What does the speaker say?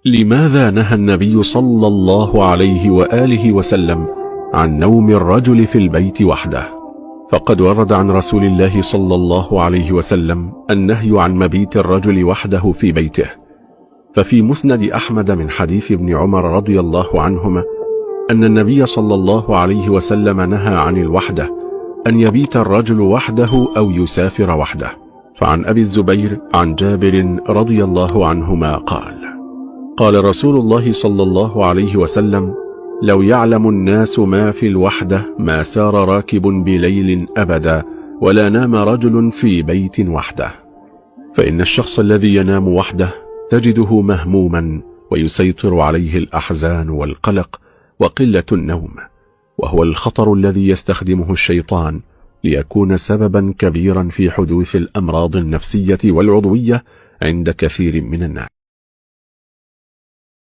لماذا نهى النبي صلى الله عليه وآله وسلم عن نوم الرجل في البيت وحده؟ فقد ورد عن رسول الله صلى الله عليه وسلم النهي عن مبيت الرجل وحده في بيته. ففي مسند أحمد من حديث ابن عمر رضي الله عنهما أن النبي صلى الله عليه وسلم نهى عن الوحدة، أن يبيت الرجل وحده أو يسافر وحده. فعن أبي الزبير عن جابر رضي الله عنهما قال رسول الله صلى الله عليه وسلم: لو يعلم الناس ما في الوحدة ما سار راكب بليل أبدا ولا نام رجل في بيت وحده. فإن الشخص الذي ينام وحده تجده مهموما ويسيطر عليه الأحزان والقلق وقلة النوم، وهو الخطر الذي يستخدمه الشيطان ليكون سببا كبيرا في حدوث الأمراض النفسية والعضوية عند كثير من الناس.